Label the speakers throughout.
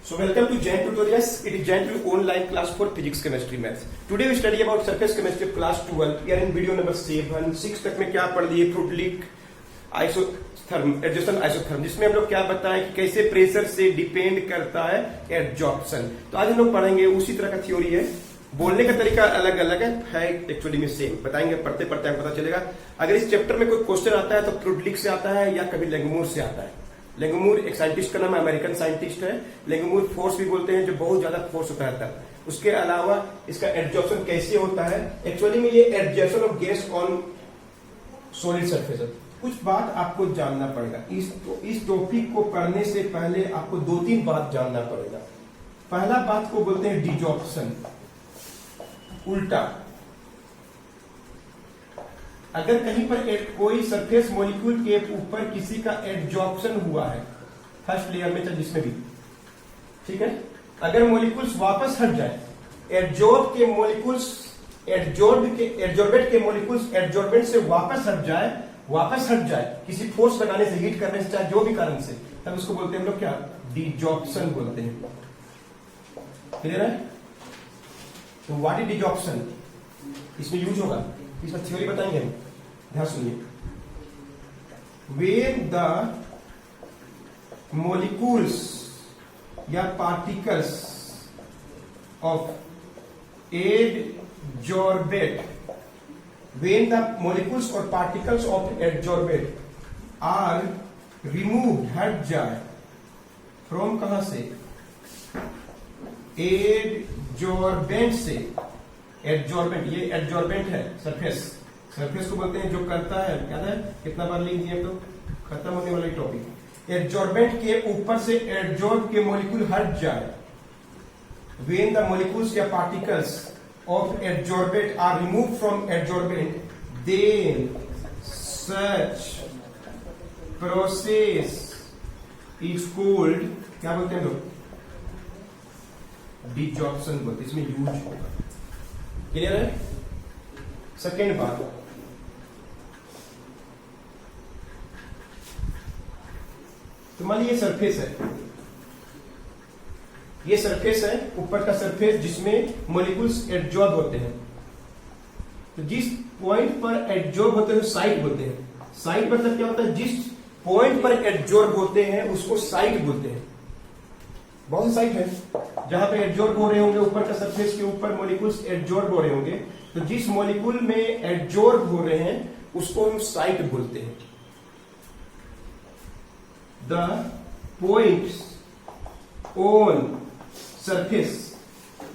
Speaker 1: So welcome to Jain Tutorials. It is Jain online class for physics, chemistry, maths. Today we study about surface chemistry of class 12. We are in video number 7. 6 तक में क्या पढ़ लिए? Fluid leak, isotherm, adsorption, isotherm, जिसमें हम लोग क्या बताएं कि कैसे प्रेशर से डिपेंड करता है एडजॉर्प्शन। तो आज हम लोग पढ़ेंगे उसी तरह का थ्योरी है, बोलने का तरीका अलग अलग है एक्चुअली में सेम। बताएंगे पढ़ते पढ़ते आपको पता चलेगा। अगर इस चैप्टर में कोई क्वेश्चन आता है तो फ्लूइड लीक से आता है या कभी लेंगमूर से आता है। लेंगमूर एक साइंटिस्ट का नाम है, अमेरिकन साइंटिस्ट है। लेंगमूर फोर्स भी बोलते हैं, जो बहुत ज्यादा फोर्स होता है तब। उसके अलावा इसका एडजॉर्प्शन कैसे होता है, एक्चुअली में ये adsorption of gas on solid surface. कुछ बात आपको जानना पड़ेगा। इस टॉपिक को पढ़ने से पहले आपको 2-3 बात जानना पड़ेगा। पहला बात को बोलते हैं डिजॉर्प्शन, उल्टा। अगर कहीं पर कोई सरफेस मॉलिक्यूल के ऊपर किसी का एडजॉर्प्शन हुआ है, फर्स्ट लेयर में चाहे जिसमें भी, ठीक है, अगर मॉलिक्यूल्स वापस हट जाए, एडजॉर्ब के मॉलिक्यूल्स एडजॉर्बेट के मॉलिक्यूल्स एडजॉर्बेंट से वापस हट जाए किसी फोर्स लगाने से, हीट करने से, चाहे जो भी कारण से, तब उसको बोलते हैं हम लोग क्या, डिजॉर्प्शन बोलते हैं। क्लियर है? तो व्हाट इज डिजॉर्प्शन, इसमें यूज होगा, इसमें थ्योरी बताएंगे हम, ध्यान सुनिए। वेन द मोलिक्यूल्स या particles of adsorbate, when the molecules और particles of adsorbate are removed, हट जाए, फ्रॉम कहां से, एडजॉर्बेंट से। एडजॉर्बेंट, ये एडजॉर्बेंट है, सरफेस को बोलते हैं जो करता है, क्या है, कितना बार लिख दिए तो खत्म होने वाला टॉपिक। एडजॉर्बेंट के ऊपर से एडजॉर्ब के मॉलिक्यूल हट जाए, व्हेन द मॉलिक्यूल्स या particles of adsorbate are remove from adsorbent, then such process is called, क्या बोलते हैं लोग, डिजॉर्प्शन बोलते हैं। इसमें यूज होगा। क्लियर है? सेकेंड बात, तो मान लीजिए सरफेस है, ये सरफेस है, ऊपर का सरफेस जिसमें मॉलिक्यूल्स एडजॉर्ब होते हैं। तो जिस पॉइंट पर एडजॉर्ब होते हैं साइट बोलते हैं। साइट मतलब क्या होता है, जिस पॉइंट पर एडजॉर्ब होते हैं उसको साइट बोलते हैं। बहुत सी साइट है जहां पे एडजॉर्ब हो रहे होंगे, ऊपर का सरफेस के ऊपर मॉलिक्यूल्स एडजॉर्ब हो रहे होंगे, तो जिस मॉलिक्यूल में एडजॉर्ब हो रहे हैं उसको हम साइट बोलते हैं। द पॉइंट्स ऑन सरफेस,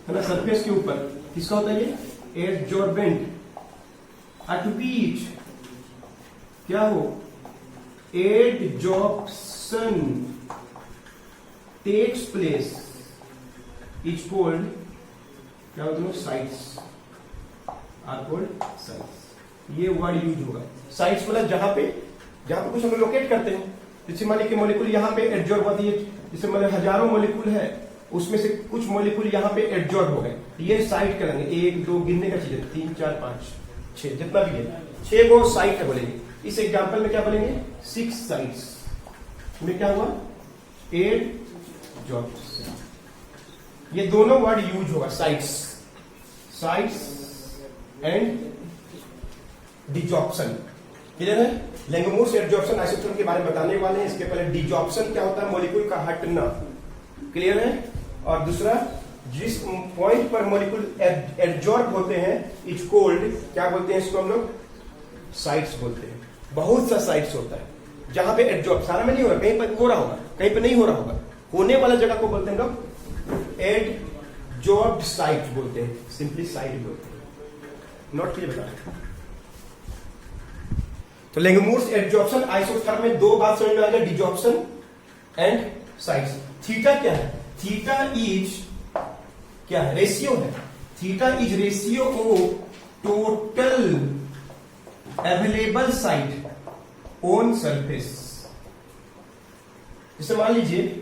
Speaker 1: है ना, सरफेस के ऊपर किसका होता है ये, एडजॉर्बेंट, एट व्हिच क्या हो, adsorption takes place is called, क्या होता है, साइट्स आर कॉल्ड साइट्स। ये वर्ड यूज होगा। साइट्स मतलब जहां पे कुछ हम लोकेट करते हैं। जैसे मान लीजिए मॉलिक्यूल यहाँ पे एडजॉर्ब होती है, जैसे मतलब हजारों मॉलिक्यूल है, उसमें से कुछ मॉलिक्यूल यहाँ पे एडजॉर्ब हो गए, ये साइट कहलाएंगे। 1 2 गिनने का चीज है, 3 4 5 6, जितना भी है, 6 वो साइट है बोलेंगे। इस एग्जाम्पल में क्या बोलेंगे, 6 साइट्स में क्या हुआ, एडजॉर्प्शन। ये दोनों वर्ड यूज होगा, साइट्स एंड डिजॉर्प्शन। क्लियर है? लेंगमूर से एडजॉर्प्शन, आइसोथर्म के बारे में बताने वाले हैं। इसके पहले डिजॉर्प्शन क्या होता है, मॉलिक्यूल का हटना। क्लियर है? और दूसरा, जिस पॉइंट पर मॉलिक्यूल एडजॉर्ब होते हैं इज कॉल्ड, क्या बोलते हैं इसको हम लोग, साइट्स बोलते हैं। बहुत सा साइट्स होता है जहां पे एडजॉर्ब, सारा में नहीं हो रहा, कहीं पर हो रहा होगा, कहीं पर नहीं हो रहा होगा, होने वाला जगह को बोलते हैं लोग एडजॉर्ब्ड साइट बोलते हैं, सिंपली साइट बोलते हैं। नोट क्लियर बता रहे। तो लेंगमूर्स एडजॉर्प्शन आइसोथर्म में 2 बात समझ में आ गया, डिजॉर्प्शन एंड साइट्स। थीटा क्या है, थीटा इज क्या है, रेशियो है। Theta is ratio of total available site on surface. जैसे मान लीजिए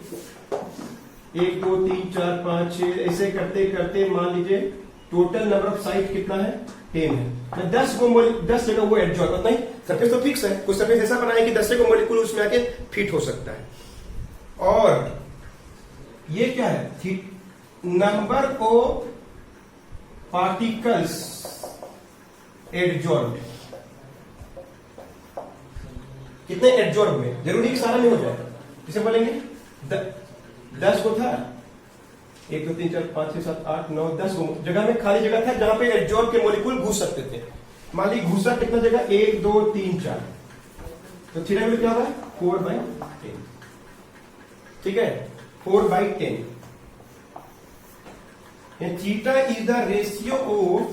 Speaker 1: 1 2 3 4 5 6 ऐसे करते करते मान लीजिए टोटल नंबर ऑफ साइट कितना है, 10 है। 10 जगह वो एडजॉर्ब होता है। सरफेस तो फिक्स है, कुछ सरफेस ऐसा बनाए कि 10 को मॉलिक्यूल उसमें आके फिट हो सकता है। और ये क्या है? नंबर ऑफ पार्टिकल्स एडजॉर्ब, कितने एडजॉर्ब हुए, जरूरी कि सारा नहीं हो जाए, किसे बोलेंगे 10 को था, 1 2 3 4 5 6 7 8 9 10 जगह में खाली जगह था जहां पे एडजॉर्ब के मॉलिक्यूल घुस सकते थे। मान ली घुसा कितना जगह, 1 2 3 4, तो थीटा में क्या होगा 4/10, ठीक है 4/10। Theta is the ratio of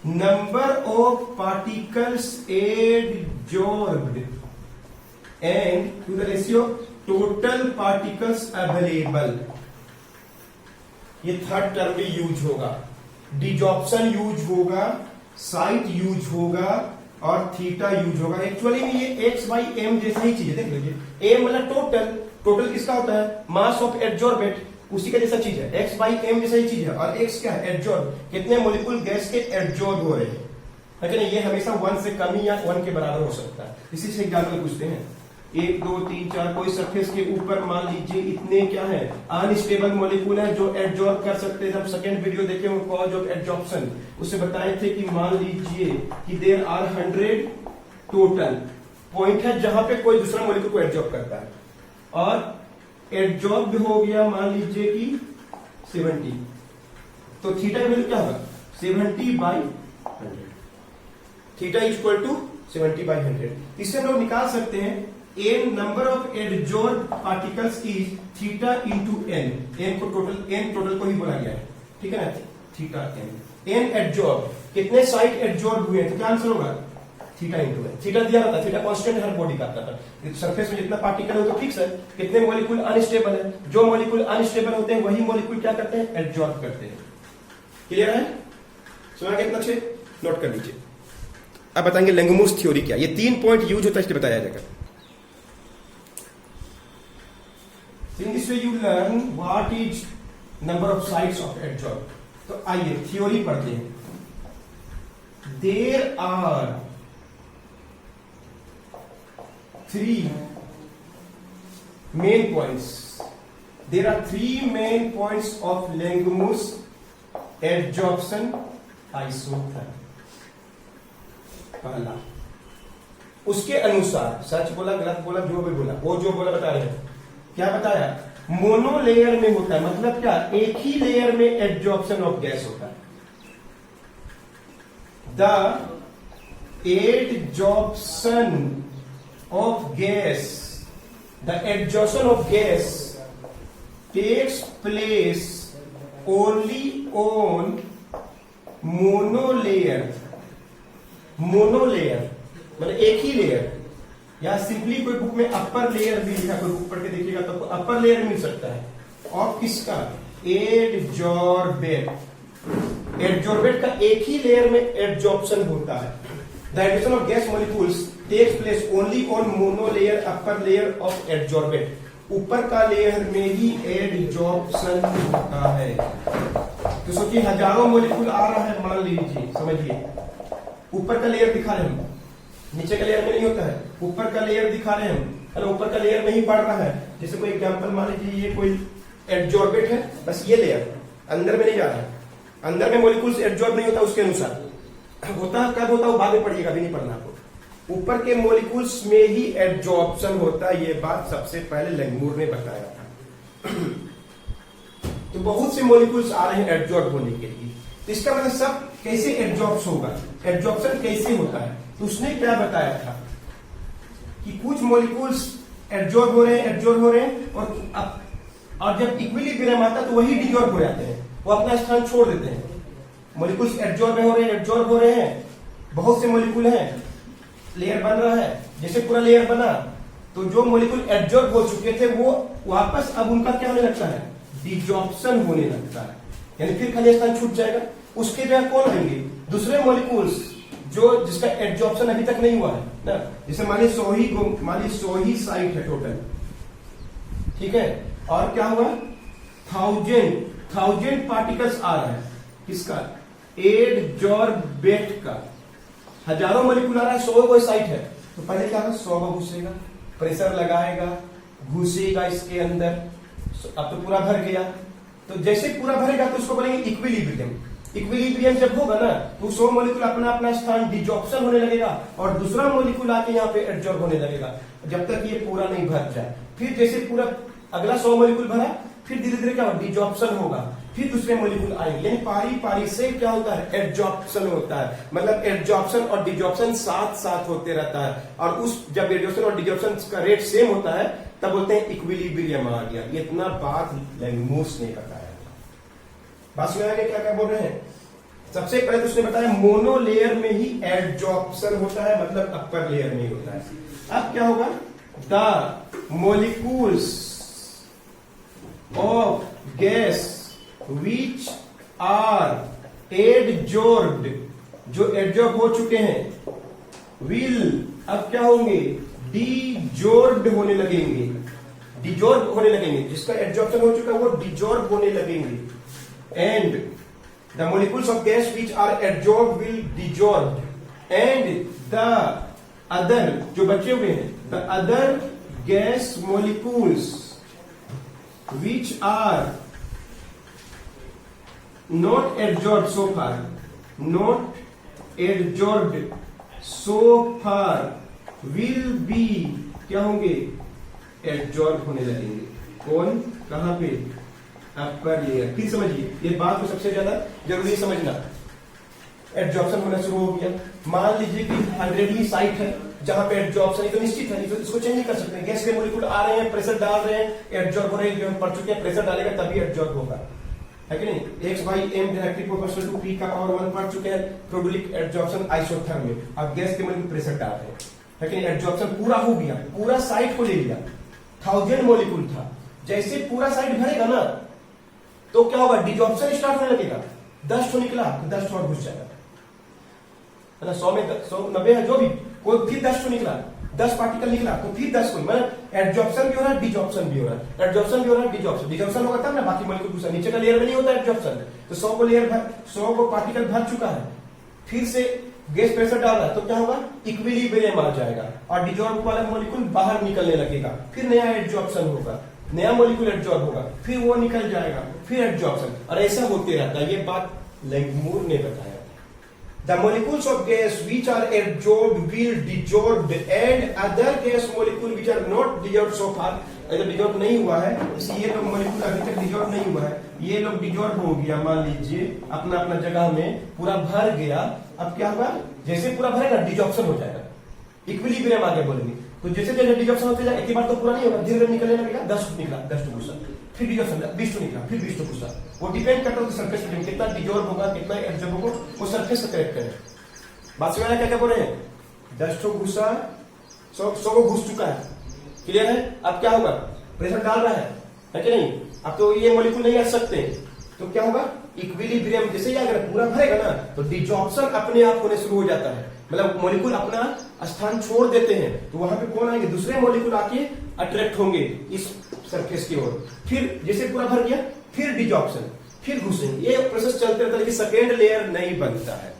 Speaker 1: number of particles adsorbed and to the ratio total particles available. ये थर्ड टर्म भी यूज होगा, डिजॉर्प्शन यूज होगा, साइट यूज होगा और थीटा यूज होगा। एक्चुअली में ये x/m जैसा ही चीज है, देख लीजिए m मतलब टोटल, टोटल किसका होता है, मास ऑफ एडजॉर्बेट, उसी का जैसा चीज है, x/m जैसा ही चीज है। और x क्या है, एडजॉर्ब, कितने मॉलिक्यूल गैस के एडजॉर्ब हो रहे हैं, लेकिन ये हमेशा 1 से कम या 1 के बराबर हो सकता है। इसी से एग्जाम्पल पूछते हैं, 1 2 3 4 कोई सरफेस के ऊपर मान लीजिए इतने क्या है, अनस्टेबल मॉलिक्यूल है जो एडजॉर्ब कर सकते हैं। जब सेकंड वीडियो देखे वो कॉज ऑफ एडजॉर्प्शन, उससे बताए थे कि मान लीजिए कि देयर आर 100 टोटल पॉइंट है जहां पे कोई दूसरा मॉलिक्यूल को एडजॉर्ब करता है, और एडजॉर्ब हो गया मान लीजिए कि 70, तो थीटा का वैल्यू क्या होगा 70/100, थीटा इज इक्वल टू 70/100। इससे हम लोग निकाल सकते हैं n number of adsorb particles is theta into n, n total को ही बोला गया है, ठीक है ना, थीटा n एडजॉर्ब, कितने साइट एडजॉर्ब हुए हैं, तो क्या आंसर होगा थीटा इंटू n। थीटा दिया रहता, थीटा कांस्टेंट हर बॉडी का आता था, सरफेस में जितना पार्टिकल हो तो फिक्स है, कितने मॉलिक्यूल अनस्टेबल है, जो मॉलिक्यूल अनस्टेबल होते हैं वही मॉलिक्यूल क्या करते हैं, एडजॉर्ब करते हैं। क्लियर है, सुना कितना अच्छे, नोट कर लीजिए। अब बताएंगे लैंगमुस थ्योरी क्या, ये 3 पॉइंट यूज होता है, इसलिए बताया जाएगा। In this way you learn what is number of sites of adsorb। तो आइए थ्योरी पढ़ते हैं। There are 3 main points. There are 3 main points of Langmuir adsorption isotherm। पहला, उसके अनुसार, सच बोला गलत बोला जो भी बोला, वो जो बोला बता रहे हैं, क्या बताया, मोनो लेयर में होता है, मतलब क्या, एक ही लेयर में एडजॉर्प्शन ऑफ गैस होता है। The adsorption of gas, the adsorption of gas takes place only on monolayer, monolayer मतलब एक ही लेयर, या सिंपली कोई बुक में अपर लेयर भी लिखा, कोई बुक पढ़ के देखिएगा तो अपर लेयर मिल सकता है, और किसका, एडजॉर्बेट, एडजॉर्बेट का एक ही लेयर में एडजॉर्प्शन होता है। The adsorption of gas molecules takes place only on monolayer upper layer of adsorbate, ऊपर का लेयर में ही एडजॉर्प्शन होता है। तो सोचिए हजारों मॉलिक्यूल आ रहा है, मान लीजिए, समझिए ऊपर का लेयर दिखा रहे हैं, नीचे का लेयर में नहीं होता है, ऊपर का लेयर दिखा रहे हैं हम, ऊपर का लेयर में ही पड़ रहा है। जैसे कोई एग्जांपल मान लीजिए ये कोई एडजॉर्बेट है, बस ये लेयर अंदर में नहीं जा रहा है, अंदर में मॉलिक्यूल्स एडजॉर्ब नहीं होता, उसके अनुसार होता है, कब होता है वो बाद में पढ़िएगा, अभी नहीं पढ़ना आपको। ऊपर के मॉलिक्यूल्स में ही एडजॉर्प्शन होता है, ये बात सबसे पहले लैंगमुर ने बताया था। तो बहुत से मॉलिक्यूल्स आ रहे हैं एडजॉर्ब होने के लिए, तो इसका मतलब सब कैसे एडजॉर्ब होगा, एडजॉर्प्शन कैसे होता है, तो उसने क्या बताया था कि कुछ मॉलिक्यूल्स एडजॉर्ब हो रहे हैं, एडजॉर्ब हो रहे हैं, और जब इक्विलिब्रियम आता है तो वही डिजॉर्ब हो जाते हैं, वो अपना स्थान छोड़ देते हैं। मॉलिक्यूल्स एडजॉर्ब हो रहे हैं, एडजॉर्ब हो रहे हैं, बहुत से मॉलिक्यूल हैं, लेयर बन रहा है, जैसे पूरा लेयर बना तो जो मॉलिक्यूल एडजॉर्ब हो चुके थे वो वापस अब उनका क्या होने लगता है, डिजॉर्प्शन होने लगता है, यानी फिर खाली स्थान छूट जाएगा, उसके जगह कौन आएंगे, दूसरे मॉलिक्यूल्स जो जिसका एडजॉर्प्शन अभी तक नहीं हुआ है ना। जैसे मान लीजिए 100 साइट है टोटल, ठीक है, और क्या हुआ, 1000 पार्टिकल्स आ रहा है, किसका, एडजॉर्बेट का, हजारों मॉलिक्यूल आ रहा है, 100 कोई साइट है, तो पहले क्या होगा, 100 घुसेगा, प्रेशर लगाएगा, घुसेगा इसके अंदर, अब तो पूरा भर गया, तो जैसे पूरा भरेगा तो उसको बोलेंगे इक्विलिब्रियम। इक्विलिब्रियम जब होगा ना तो 100 मॉलिक्यूल अपना अपना स्थान डिजॉर्प्शन होने लगेगा और दूसरा मॉलिक्यूल आके यहाँ पे एडजॉर्ब होने लगेगा जब तक ये पूरा नहीं भर जाए। फिर जैसे पूरा अगला 100 मॉलिक्यूल भरा, फिर धीरे धीरे क्या होगा, डिजॉर्प्शन होगा, फिर दूसरे मॉलिक्यूल आएंगे, यानी पारी पारी से क्या होता है, एडजॉर्प्शन होता है। मतलब एडजॉर्प्शन और डिजॉर्प्शन साथ साथ होते रहता है, और उस जब एडजॉर्प्शन और डिजॉर्प्शन का रेट सेम होता है तब बोलते हैं इक्विलिब्रियम आ गया। ये इतना बात लेंगमूस ने बताया। बात सुना क्या क्या बोल रहे हैं। सबसे पहले तो उसने बताया मोनोलेयर में ही एडजॉर्प्शन होता है, मतलब अपर लेयर में ही होता है। अब क्या होगा, the molecules of gas which are adsorbed, जो एडजॉर्ब हो चुके हैं, विल अब क्या होंगे, डिजॉर्ब्ड होने लगेंगे, डिजॉर्ब होने लगेंगे। जिसका एडजॉर्प्शन हो चुका है वो डिजॉर्ब होने लगेंगे। And the molecules of gas which are adsorbed will desorbed and the other, जो बचे हुए हैं, the other gas molecules which are not adsorbed so far, not adsorbed so far will be क्या होंगे, adsorb होने लगेंगे। कौन, कहां पे, अपर लेयर। फिर समझिए ये बात को सबसे ज्यादा जरूरी समझना। एडजॉर्प्शन होना शुरू हो गया, मान लीजिए कि 100वीं साइट है जहां पे एडजॉर्प्शन तो निश्चित है, इसको चेंज नहीं कर सकते। गैस के मोलिक्यूल आ रहे हैं, प्रेशर डाल रहे हैं, एडजॉर्ब हो रहे हैं, जो हम पढ़ चुके हैं, प्रेशर डालेगा तभी एडजॉर्ब होगा, है कि नहीं। x by m directly proportional to p का पावर 1 पढ़ चुके हैं, प्रोडक्ट एडजॉर्प्शन आइसोथर्म में। अब गैस के मोलिक्यूल प्रेशर डाल रहे हैं, है कि नहीं। एडजॉर्प्शन पूरा हो गया, पूरा साइट को ले लिया, 1000 मोलिक्यूल था। जैसे पूरा साइट भरेगा ना तो क्या होगा, डिजॉर्प्शन स्टार्ट होने लगेगा। 10 ठो निकला तो 10 ठो और घुस जाएगा, मतलब 100 में 190 है जो भी, कोई फिर 10 ठो निकला, 10 पार्टिकल निकला तो फिर 10 को, मतलब एडजॉर्प्शन भी हो रहा है, डिजॉर्प्शन भी हो रहा है, एडजॉर्प्शन भी हो रहा है, डिजॉर्प्शन होगा तब ना बाकी मॉलिक्यूल घुसा। नीचे का लेयर में नहीं होता एडजॉर्प्शन, तो 100 को लेयर भर, 100 को पार्टिकल भर चुका है, फिर से गैस प्रेशर डाल रहा है तो क्या होगा, इक्विलिब्रियम आ जाएगा और डिजॉर्ब वाला मॉलिक्यूल बाहर निकलने लगेगा। फिर नया एडजॉर्प्शन होगा, नया मॉलिक्यूल एडजॉर्ब होगा, फिर वो निकल जाएगा, फिर एडजॉर्प्शन, और ऐसा होते रहता है। ये बात लेंगमूर ने बताया। The molecules of gas which are adsorbed will dissolved and other gas molecule which are not dissolved so far, अगर डिजॉर्ब नहीं हुआ है, ये लोग मॉलिक्यूल अभी तक डिजॉर्ब नहीं हुआ है, ये लोग डिजॉर्ब हो गया, मान लीजिए अपना अपना जगह में पूरा भर गया। अब क्या होगा, जैसे पूरा भरेगा डिजॉर्प्शन हो जाएगा, इक्विलिब्रियम आगे बोलेंगे। तो जैसे जैसे डिजॉर्प्शन होते जाए, एक ही बार तो पूरा नहीं होगा, धीरे धीरे निकलने लगेगा। 10 निकला, 10 टू घुसा, फिर डिजॉर्प्शन 20 टू निकला, फिर 20 टू घुसा। वो डिपेंड करता है सरफेस पे, कितना डिजॉर्ब होगा, कितना एब्जॉर्ब होगा, वो सरफेस से करेक्ट करें। बात समझ क्या क्या बोल रहे हैं, 10 ठो घुसा, 100 को घुस चुका है, क्लियर है। अब क्या होगा, प्रेशर डाल रहा है कि नहीं। अब तो ये मॉलिक्यूल नहीं आ सकते, तो क्या होगा, इक्विलिब्रियम। जैसे ही अगर पूरा भरेगा ना तो डिजॉर्प्शन अपने आप होने शुरू हो जाता है, मतलब मॉलिक्यूल अपना स्थान छोड़ देते हैं, तो वहां पे कौन आएंगे, दूसरे मॉलिक्यूल आके अट्रैक्ट होंगे इस सरफेस की ओर। फिर जैसे पूरा भर गया, फिर डिजॉर्प्शन, फिर घुसेंगे। ये प्रोसेस चलते रहता है, लेकिन सेकेंड लेयर नहीं बनता है।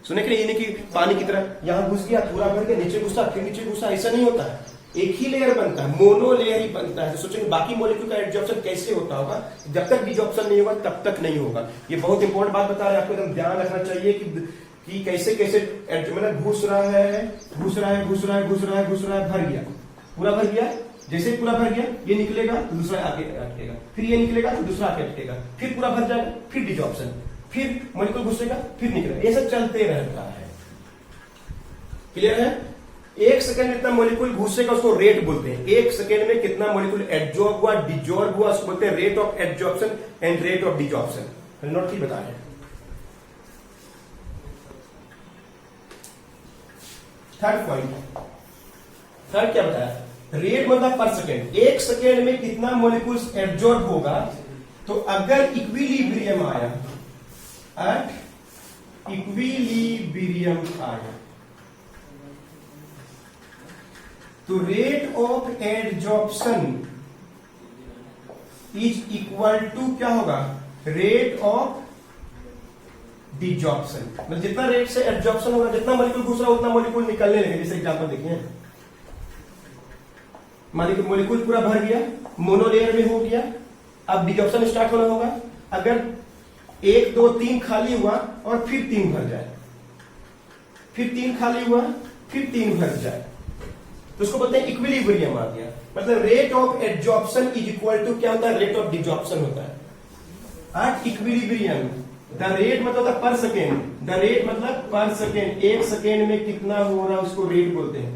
Speaker 1: सुने कि नहीं, ये नहीं कि पानी की तरह यहां घुस गया, पूरा भर गया, नीचे घुसा, फिर नीचे घुसा, ऐसा नहीं होता है। एक ही लेयर बनता है, मोनो लेयर ही बनता है। तो सोचेंगे बाकी मॉलिक्यूल का एडजॉर्प्शन कैसे होता होगा, जब तक डिजॉर्प्शन नहीं होगा तब तक नहीं होगा। ये बहुत इंपॉर्टेंट बात बता रहे हैं, आपको एकदम ध्यान रखना चाहिए कि कैसे कैसे मतलब घुस रहा है, घुस रहा है, घुस रहा है, घुस रहा है, घुस रहा है, भर गया, पूरा भर गया। जैसे पूरा भर गया, ये निकलेगा तो दूसरा आके अटकेगा, फिर ये निकलेगा तो दूसरा आके अटकेगा, फिर पूरा भर जाएगा, फिर डिजॉर्प्शन, फिर मॉलिक्यूल घुसेगा, फिर निकलेगा, ये सब चलते रहता है। क्लियर है। 1 सेकंड में कितना मॉलिक्यूल घुसेगा उसको रेट बोलते हैं। 1 सेकंड में कितना मॉलिक्यूल एडजॉर्ब हुआ, डिजॉर्ब हुआ, उसको बोलते हैं rate of adsorption and rate of desorption. Note की बताया। थर्ड पॉइंट, थर्ड क्या बताया, रेट मतलब पर सेकेंड। 1 सेकेंड में कितना मॉलिक्यूल्स एब्जॉर्ब होगा। तो अगर इक्विलिब्रियम आया, एट इक्विलिब्रियम आया, तो rate of adsorption is equal to क्या होगा, रेट ऑफ डिजॉर्प्शन। मतलब जितना रेट से एडजॉर्प्शन होगा, जितना मॉलिक्यूल घुस रहा उतना मॉलिक्यूल निकलने लगे। जैसे एग्जांपल देखिए, मॉलिक्यूल पूरा भर गया, मोनोलेयर में हो गया, अब डिजॉर्प्शन स्टार्ट होना होगा। अगर 1 2 3 खाली हुआ और फिर 3 भर जाए, फिर 3 खाली हुआ, फिर 3 भर जाए, तो उसको बोलते हैं इक्विलिब्रियम आ गया। मतलब rate of adsorption is equal to क्या होता है, रेट ऑफ डिजॉर्प्शन होता है। एट इक्विलिब्रियम द रेट मतलब पर सेकेंड, द रेट मतलब पर सेकेंड, 1 सेकेंड में कितना हो रहा है उसको रेट बोलते हैं,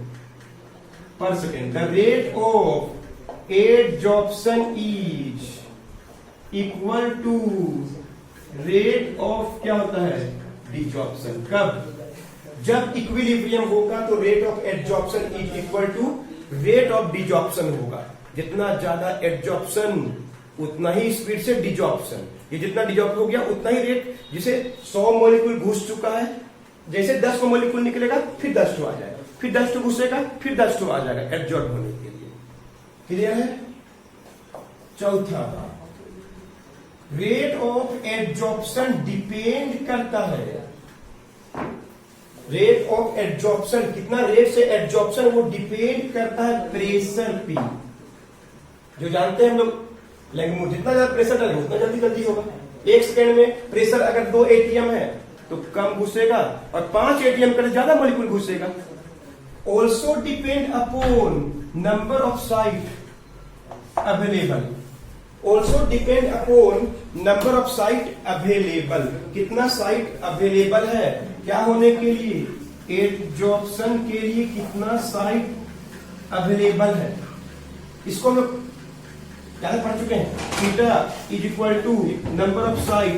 Speaker 1: पर second. The rate of adsorption is equal to rate of क्या होता है, डिजॉर्प्शन। कब, जब इक्विलिब्रियम होगा तो rate of adsorption is equal to rate of desorption होगा। जितना ज्यादा एडजॉर्प्शन उतना ही स्पीड से डिजॉर्प्शन, ये जितना डिजॉर्ब हो गया उतना ही रेट। जिसे 100 मॉलिक्यूल घुस चुका है, जैसे 10 मॉलिक्यूल निकलेगा फिर 10 आ जाएगा, फिर 10 घुसेगा फिर 10 आ जाएगा एडजॉर्ब होने के लिए। क्लियर है। चौथा, रेट ऑफ एडजॉर्प्शन डिपेंड करता है, रेट ऑफ एडजॉर्प्शन कितना रेट से एडजॉर्प्शन वो डिपेंड करता है प्रेशर पे। जो जानते हैं हम लोग, जितना ज्यादा प्रेशर डालेंगे उतना जल्दी होगा। 1 सेकेंड में प्रेशर अगर 2 एटीएम है तो कम घुसेगा, और 5 एटीएम कर ज्यादा मॉलिक्यूल घुसेगा। Also depend upon number of site available, also depend upon number of site available, कितना साइट अवेलेबल है क्या होने के लिए, एडजॉर्प्शन के लिए कितना साइट अवेलेबल है। इसको हम लोग ज्यादा पढ़ चुके हैं। Theta is equal to number of site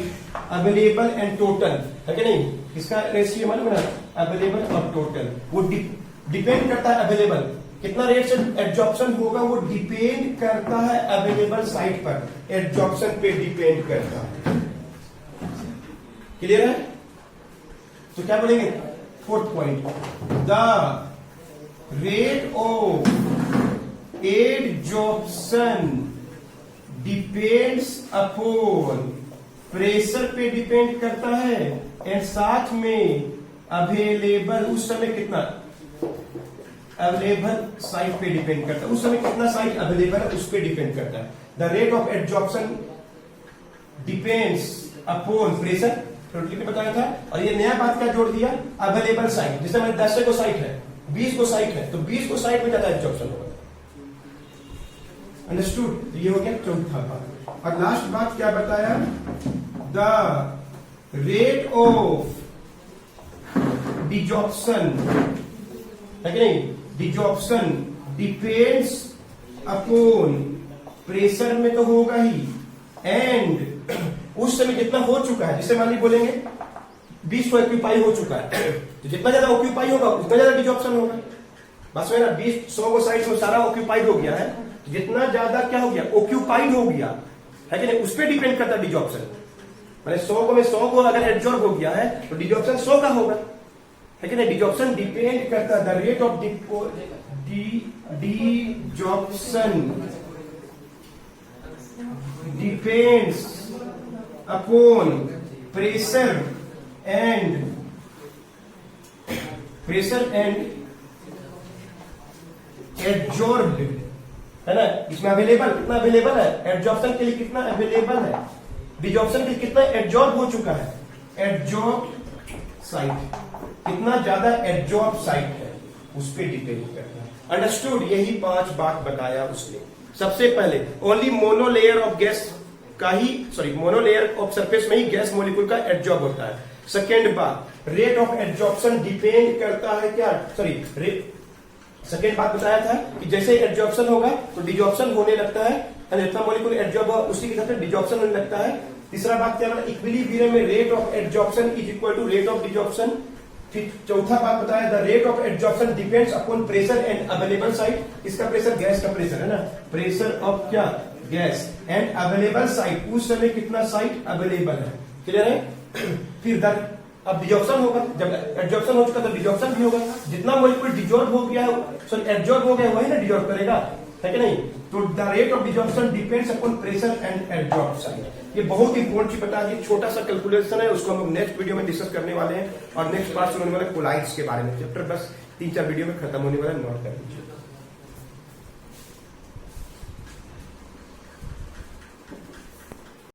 Speaker 1: available and total, है कि नहीं। इसका रेशियो मालूम है ना, अवेलेबल और टोटल। वो डिपेंड करता है अवेलेबल, कितना रेट से एडजॉर्प्शन होगा वो डिपेंड करता है अवेलेबल साइट पर, एडजॉर्प्शन पे डिपेंड करता है। क्लियर है। तो क्या बोलेंगे, 4th point, the rate of adsorption depends upon, pressure पे डिपेंड करता है, एंड साथ में अवेलेबल, उस समय कितना अवेलेबल साइट पे डिपेंड करता है, उस समय कितना साइट अवेलेबल है उस पे डिपेंड करता है। The rate of adsorption depends upon pressure, ने बताया था। और ये नया बात क्या जोड़ दिया, अवेलेबल साइट। जैसे मैंने 10 को साइट है, 20 को साइट है, तो 20 को साइट में ज्यादा एडजॉर्प्शन होगा। अंडरस्टूड। तो ये हो गया चौथा बात। और लास्ट बात क्या बताया, द रेट ऑफ डिजॉर्प्शन, है कि नहीं, डिजॉर्प्शन डिपेंड्स अपॉन, प्रेशर में तो होगा ही, एंड उस समय जितना हो चुका है, जिसे मान ली बोलेंगे 20 को ऑक्यूपाई हो चुका है, तो जितना ज्यादा ऑक्यूपाई होगा उतना ज्यादा डिजॉर्प्शन होगा। बस में ना 100 को साइड में सारा ऑक्यूपाइड हो गया है, जितना ज्यादा क्या हो गया, ऑक्यूपाइड हो गया, है कि नहीं, उस पर डिपेंड करता है डिजॉर्प्शन। मैंने 100 को अगर एब्जॉर्ब हो गया है तो डिजॉर्प्शन 100 का होगा, है कि नहीं। डिजॉर्प्शन डिपेंड करता है, the rate of desorption depends upon pressure and adsorbed, है ना। इसमें अवेलेबल कितना अवेलेबल है, एडजॉर्प्शन के लिए कितना अवेलेबल है, डिजॉर्प्शन के लिए कितना एडजॉर्ब हो चुका है, एडजॉर्ब साइट, कितना ज्यादा एडजॉर्ब साइट है उस पर डिपेंड करता है। अंडरस्टूड। यही 5 बात बताया उसने। सबसे पहले ओनली मोनोलेयर ऑफ गैस का ही, मोनोलेयर ऑफ सरफेस में ही गैस मॉलिक्यूल का एडजॉर्ब होता है। सेकेंड बात, रेट ऑफ एडजॉर्प्शन डिपेंड करता है क्या, सेकेंड बात बताया था कि जैसे एडजॉर्प्शन होगा तो डिजॉर्प्शन होने लगता है, जितना मॉलिक्यूल एडजॉर्ब होगा उसी के साथ डिजॉर्प्शन होने लगता है। तीसरा बात क्या है, इक्विलिब्रियम में rate of adsorption is equal to rate of desorption. फिर चौथा बात बताया, the rate of adsorption depends upon pressure and available site. इसका प्रेशर गैस का प्रेशर है ना, प्रेशर ऑफ क्या, गैस, एंड अवेलेबल साइट, उस समय कितना साइट अवेलेबल है। क्लियर है। फिर अब डिजॉर्प्शन होगा, जब एडजॉर्प्शन हो चुका तो डिजॉर्प्शन भी होगा। जितना मॉलिक्यूल डिजॉर्ब हो गया है, एडजॉर्ब हो गया वही ना डिजॉर्ब करेगा, है कि नहीं। तो the rate of desorption depends upon pressure and adsorb site. ये बहुत इंपॉर्टेंट चीज बता दी, छोटा सा कैलकुलेशन है, उसको हम लोग नेक्स्ट वीडियो में डिस्कस करने वाले हैं। और नेक्स्ट क्लास में होने वाले कोलाइड्स के बारे में चैप्टर बस 3-4 वीडियो में खत्म होने वाला, नोट कर लीजिए।